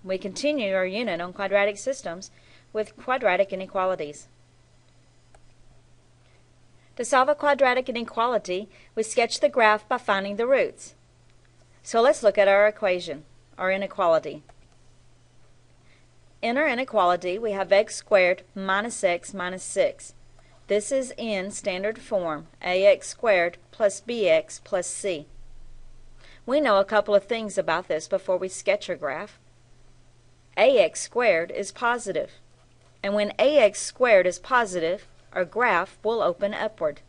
We continue our unit on quadratic systems with quadratic inequalities. To solve a quadratic inequality, we sketch the graph by finding the roots. So let's look at our equation, our inequality. In our inequality, we have x squared minus x minus 6. This is in standard form, ax squared plus bx plus c. We know a couple of things about this before we sketch our graph. Ax squared is positive, and when ax squared is positive, our graph will open upward.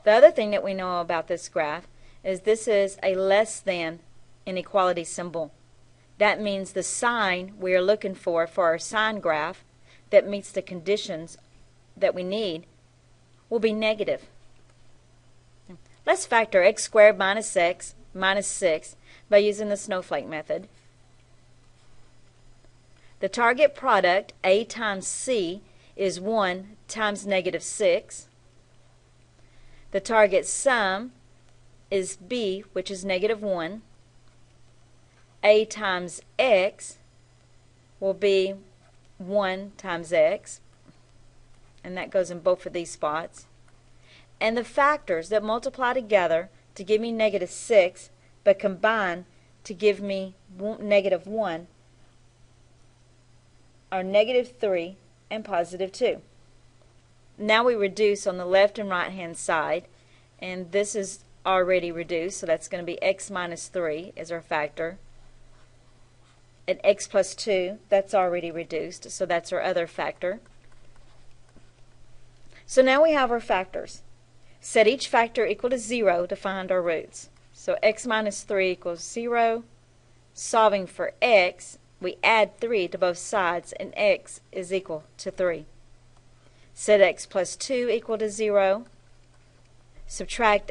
The other thing that we know about this graph is this is a less than inequality symbol. That means the sign we are looking for our sign graph that meets the conditions that we need will be negative. Let's factor x squared minus x minus 6 by using the snowflake method. The target product, a times c, is 1 times negative 6. The target sum is b, which is negative 1. A times x will be 1 times x, and that goes in both of these spots. And the factors that multiply together to give me negative 6 but combine to give me negative 1 are negative 3 and positive 2. Now we reduce on the left and right hand side, and this is already reduced, so that's going to be x minus 3 is our factor. And x plus 2, that's already reduced, so that's our other factor. So now we have our factors. Set each factor equal to 0 to find our roots. So x minus 3 equals 0. Solving for x, we add 3 to both sides, and x is equal to 3. Set x plus 2 equal to 0. Subtract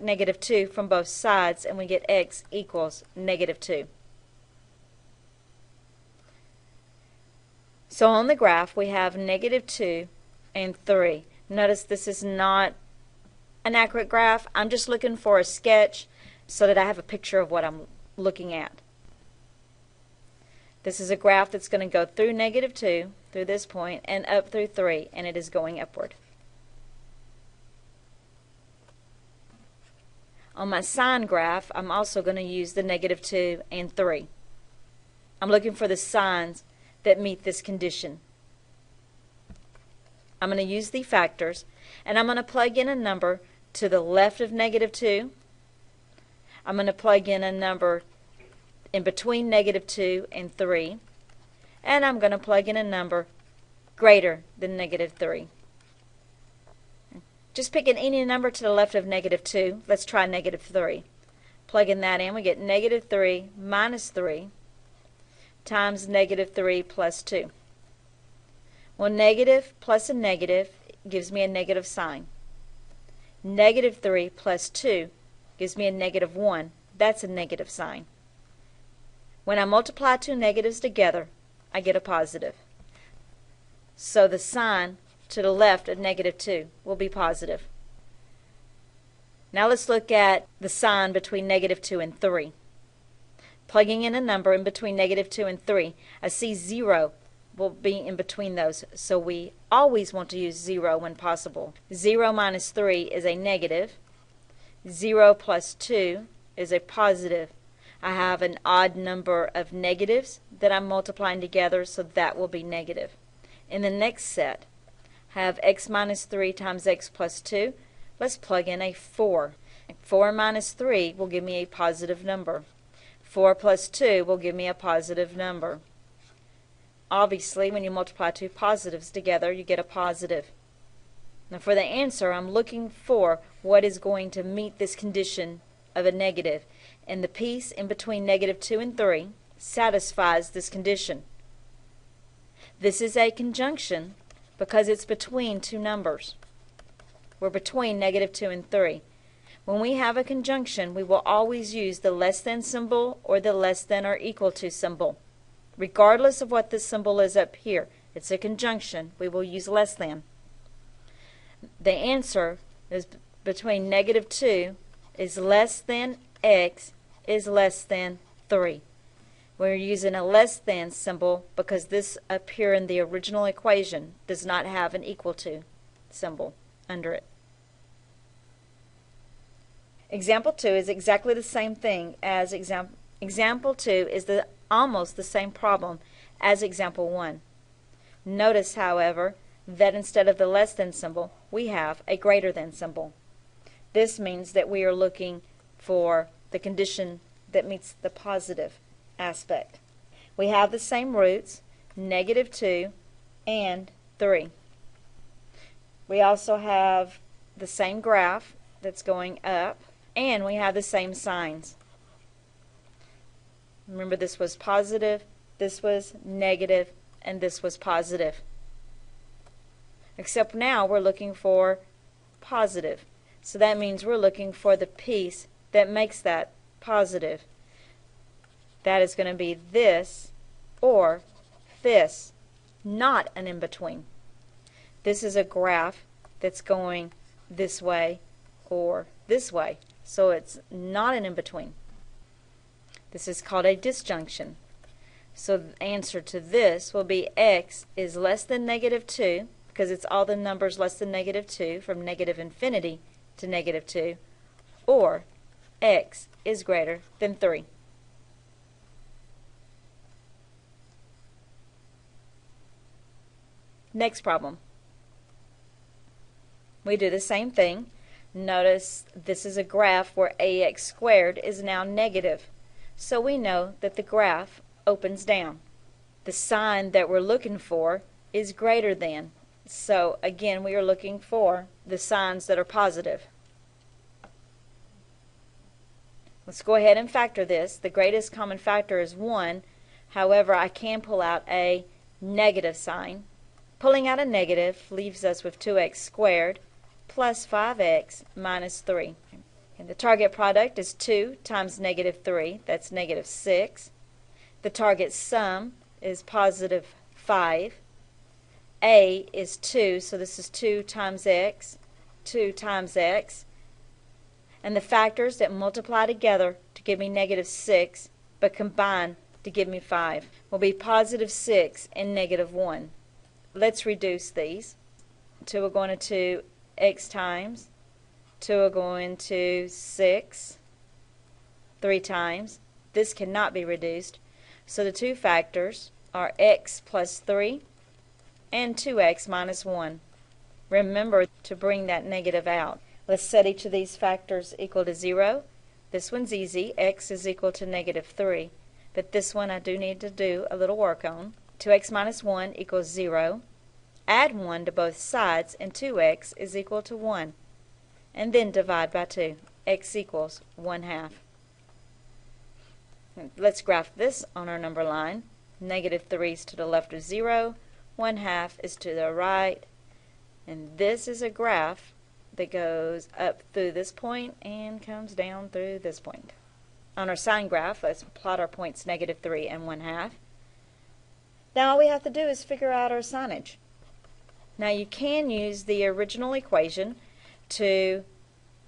negative 2 from both sides, and we get x equals negative 2. So on the graph, we have negative 2 and 3. Notice this is not an accurate graph. I'm just looking for a sketch so that I have a picture of what I'm looking at. This is a graph that's going to go through negative 2, through this point, and up through 3, and it is going upward. On my sign graph, I'm also going to use the negative 2 and 3. I'm looking for the signs that meet this condition. I'm going to use the factors, and I'm going to plug in a number to the left of negative 2. I'm going to plug in a number in between negative 2 and 3, and I'm going to plug in a number greater than negative 3. Just picking any number to the left of negative 2. Let's try negative 3. Plugging that in, we get negative 3 minus 3 times negative 3 plus 2. Well, negative plus a negative gives me a negative sign. Negative 3 plus 2 gives me a negative 1. That's a negative sign. When I multiply two negatives together, I get a positive. So the sign to the left of negative 2 will be positive. Now let's look at the sign between negative 2 and 3. Plugging in a number in between negative 2 and 3, I see 0 will be in between those, so we always want to use 0 when possible. 0 minus 3 is a negative. 0 plus 2 is a positive. I have an odd number of negatives that I'm multiplying together, so that will be negative. In the next set, I have x minus 3 times x plus 2. Let's plug in a 4. 4 minus 3 will give me a positive number. 4 plus 2 will give me a positive number. Obviously, when you multiply two positives together, you get a positive. Now for the answer, I'm looking for what is going to meet this condition of a negative. And the piece in between negative 2 and 3 satisfies this condition. This is a conjunction because it's between two numbers. We're between negative 2 and 3. When we have a conjunction, we will always use the less than symbol or the less than or equal to symbol. Regardless of what this symbol is up here, it's a conjunction, we will use less than. The answer is between negative 2 is less than x is less than 3. We're using a less than symbol because this up here in the original equation does not have an equal to symbol under it. Example 2 is exactly the same thing as example 2 is almost the same problem as example 1. Notice, however, that instead of the less than symbol, we have a greater than symbol. This means that we are looking for the condition that meets the positive aspect. We have the same roots, -2 and 3. We also have the same graph that's going up, and we have the same signs. Remember, this was positive, this was negative, and this was positive. Except now we're looking for positive. So that means we're looking for the piece that makes that positive. That is going to be this or this, not an in-between. This is a graph that's going this way or this way, so it's not an in-between. This is called a disjunction. So the answer to this will be x is less than -2, because it's all the numbers less than -2 from negative infinity to -2, or x is greater than 3. Next problem. We do the same thing. Notice this is a graph where ax squared is now negative. So we know that the graph opens down. The sign that we're looking for is greater than. So again, we are looking for the signs that are positive. Let's go ahead and factor this. The greatest common factor is 1. However, I can pull out a negative sign. Pulling out a negative leaves us with 2x squared plus 5x minus 3. And the target product is 2 times -3. That's -6. The target sum is positive 5. A is 2, so this is 2 times x, 2 times x. And the factors that multiply together to give me -6, but combine to give me 5, will be positive 6 and -1. Let's reduce these. 2 are going to 2 x times. 2 are going to 6 3 times. This cannot be reduced. So the two factors are x plus 3 and 2x minus 1. Remember to bring that negative out. Let's set each of these factors equal to 0. This one's easy. X is equal to -3. But this one I do need to do a little work on. 2x minus 1 equals 0. Add 1 to both sides, and 2x is equal to 1. And then divide by 2. X equals 1/2. Let's graph this on our number line. -3 is to the left of 0. 1/2 is to the right. And this is a graph that goes up through this point and comes down through this point. On our sine graph, let's plot our points -3 and 1/2. Now all we have to do is figure out our signage. Now you can use the original equation to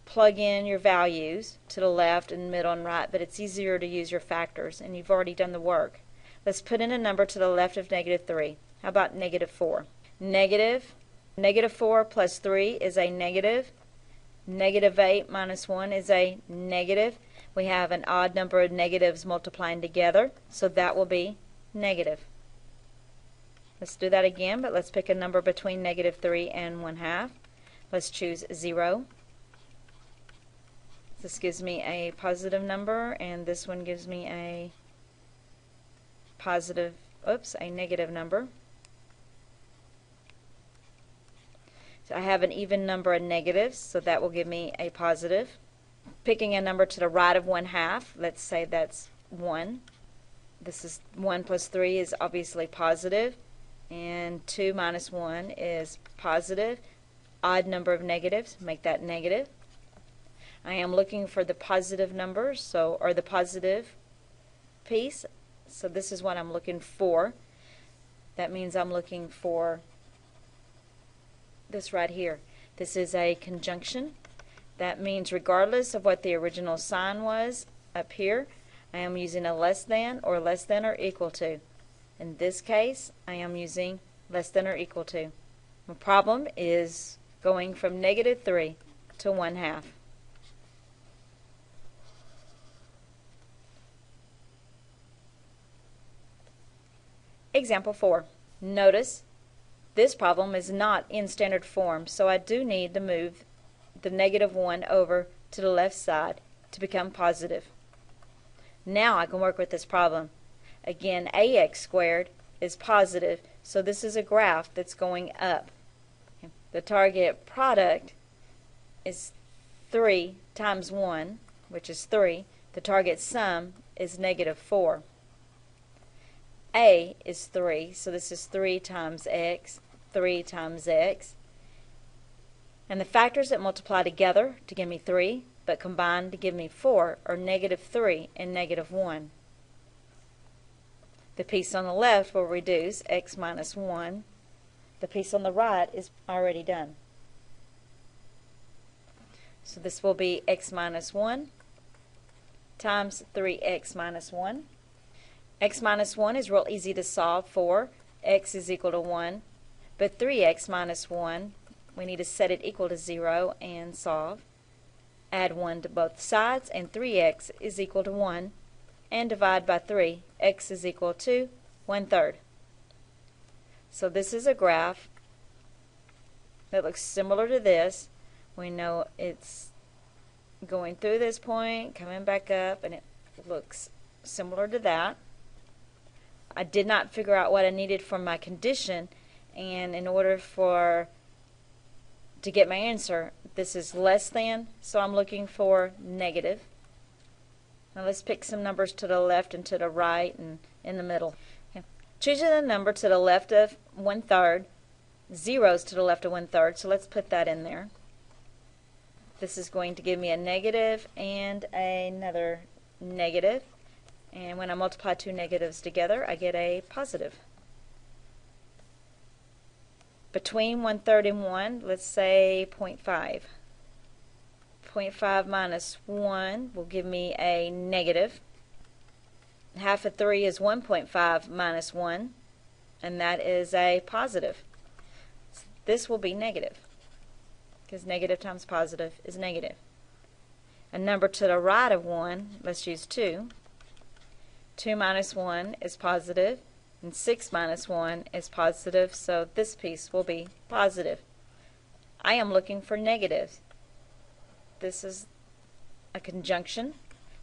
plug in your values to the left and middle and right, but it's easier to use your factors, and you've already done the work. Let's put in a number to the left of -3. How about -4? -4 plus 3 is a negative. -8 minus 1 is a negative. We have an odd number of negatives multiplying together, so that will be negative. Let's do that again, but let's pick a number between -3 and 1/2. Let's choose 0. This gives me a positive number, and this one gives me a negative number. So I have an even number of negatives, so that will give me a positive. Picking a number to the right of 1/2, let's say that's 1. This is 1 plus 3 is obviously positive, and 2 minus 1 is positive. Odd number of negatives, make that negative. I am looking for the positive numbers, or the positive piece, so this is what I'm looking for. That means I'm looking for this right here. This is a conjunction. That means regardless of what the original sign was up here, I am using a less than or equal to. In this case, I am using less than or equal to. My problem is going from -3 to 1/2. Example 4. Notice this problem is not in standard form, so I do need to move the -1 over to the left side to become positive. Now I can work with this problem. Again, ax squared is positive, so this is a graph that's going up. The target product is 3 times 1, which is 3. The target sum is -4. A is 3, so this is 3 times x, 3 times x. And the factors that multiply together to give me 3, but combined to give me 4, are -3 and -1. The piece on the left will reduce x minus 1. The piece on the right is already done. So this will be x minus 1 times 3x minus 1. X minus 1 is real easy to solve for. X is equal to 1. But 3x minus 1, we need to set it equal to 0 and solve. Add 1 to both sides, and 3x is equal to 1. And divide by 3. X is equal to 1/3. So this is a graph that looks similar to this. We know it's going through this point, coming back up, and it looks similar to that. I did not figure out what I needed for my condition, and in order to get my answer, this is less than, so I'm looking for negative. Now let's pick some numbers to the left and to the right and in the middle. Okay. Choosing a number to the left of 1/3, zeros to the left of 1/3, so let's put that in there. This is going to give me a negative and another negative. And when I multiply two negatives together, I get a positive. Between 1/3 and 1, let's say 0.5. 0.5 minus 1 will give me a negative. Half of 3 is 1.5 minus 1, and that is a positive. This will be negative, because negative times positive is negative. A number to the right of 1, let's use 2. 2 minus 1 is positive, and 6 minus 1 is positive, so this piece will be positive. I am looking for negatives. This is a conjunction.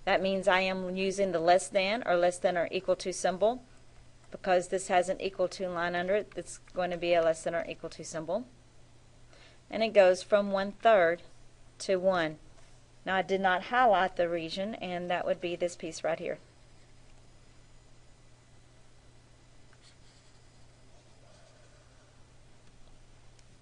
That means I am using the less than or equal to symbol. Because this has an equal to line under it, it's going to be a less than or equal to symbol. And it goes from 1/3 to 1. Now I did not highlight the region, and that would be this piece right here.